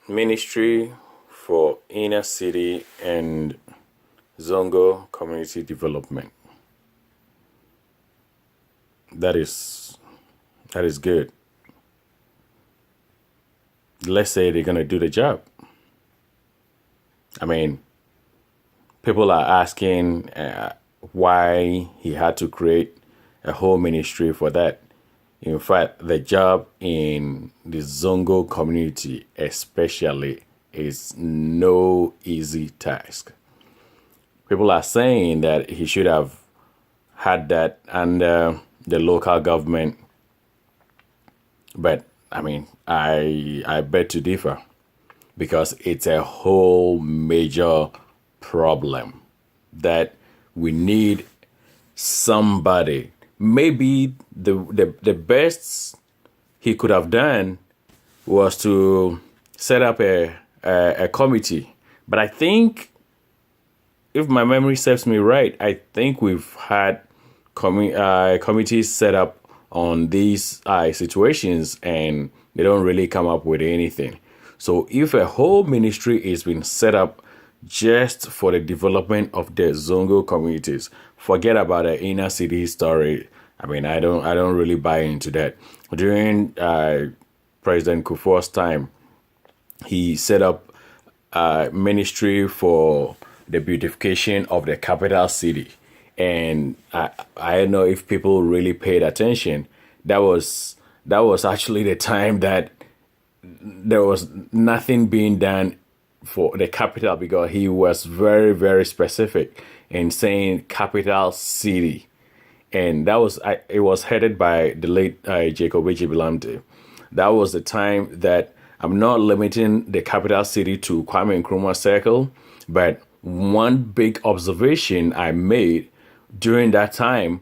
Ministry for Inner City and Zongo Community Development. That is good. Let's say they're gonna do the job. I mean, people are asking why he had to create a whole ministry for that. In fact, the job in the Zongo community, especially, is no easy task. People are saying that he should have had that under the local government, but I mean, I beg to differ because it's a whole major problem that we need somebody. Maybe the best he could have done was to set up a committee. But I think, if my memory serves me right, I think we've had committees set up on these situations and they don't really come up with anything. So if a whole ministry is being set up just for the development of the Zongo communities, forget about the inner city story. I mean, I don't really buy into that. During President Kufuor's time, he set up a ministry for the beautification of the capital city. And I don't know if people really paid attention. That was actually the time that there was nothing being done for the capital because he was very, very specific in saying capital city. And that was it was headed by the late Jacob Ejibilamte. That was the time that I'm not limiting the capital city to Kwame Nkrumah Circle, but one big observation I made during that time,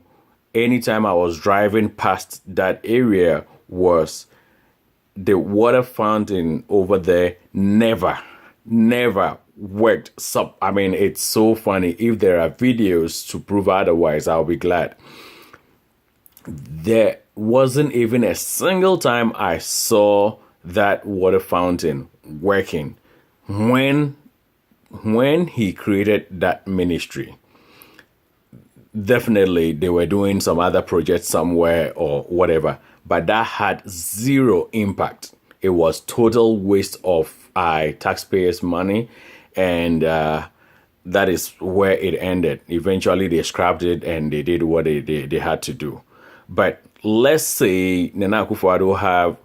anytime I was driving past that area, was the water fountain over there never worked. I mean, it's so funny. If there are videos to prove otherwise, I'll be glad. There wasn't even a single time I saw that water fountain working when he created that ministry. Definitely they were doing some other project somewhere or whatever, but that had zero impact. It was total waste of taxpayers' money, and that is where it ended. Eventually they scrapped it and they did what they had to do. But let's say Nana Akufo-Addo have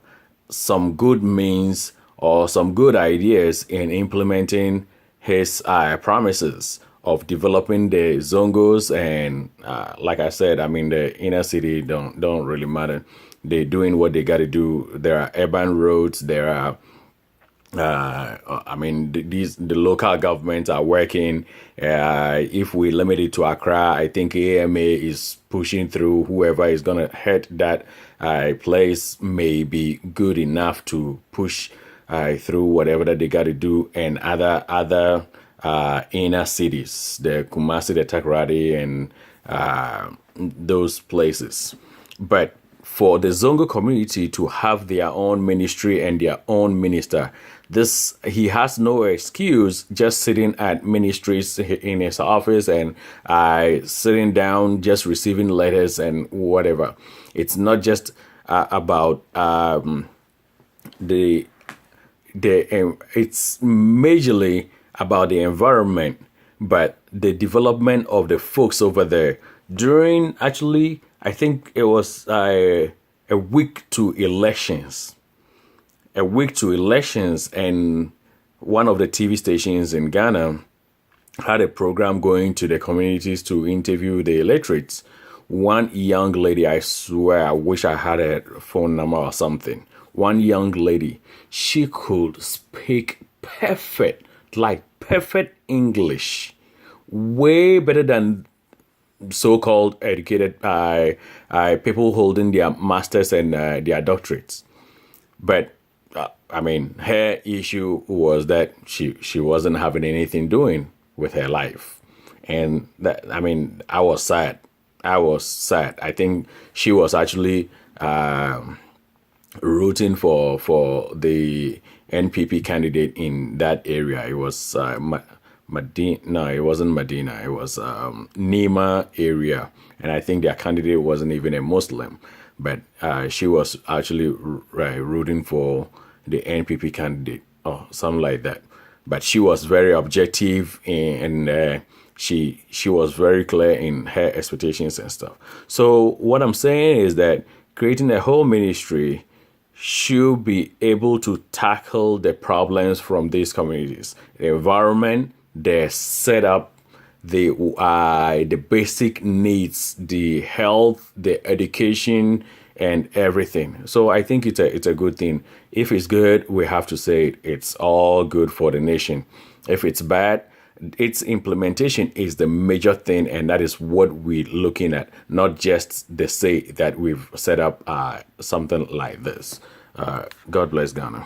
some good means or some good ideas in implementing his promises of developing the Zongos, and like I said, I mean the inner city don't really matter. They're doing what they got to do. There are urban roads. There are I mean, the local governments are working. If we limit it to Accra, I think AMA is pushing through. Whoever is gonna head that place may be good enough to push through whatever that they got to do, and other inner cities, the Kumasi, the Takoradi, and those places. But for the Zongo community to have their own ministry and their own minister, he has no excuse just sitting at ministries in his office and sitting down just receiving letters and whatever. It's not just about it's majorly about the environment, but the development of the folks over there. During, actually, I think it was a week to elections. And one of the TV stations in Ghana had a program going to the communities to interview the electorates. One young lady, I swear, I wish I had a phone number or something. One young lady, she could speak perfect English, way better than so-called educated people holding their masters and their doctorates. But I mean, her issue was that she wasn't having anything doing with her life, and that, I mean, I was sad. I think she was actually rooting for the NPP candidate in that area. It was Medina. No, it wasn't Medina. It was Nima area, and I think their candidate wasn't even a Muslim, but she was actually rooting for the NPP candidate or something like that. But she was very objective and she was very clear in her expectations and stuff. So what I'm saying is that creating a whole ministry should be able to tackle the problems from these communities, the environment, the setup, the basic needs, the health, the education, and everything. So I think it's a good thing. If it's good, we have to say it's all good for the nation. If it's bad, its implementation is the major thing, and that is what we're looking at, not just the say that we've set up something like this. God bless Ghana.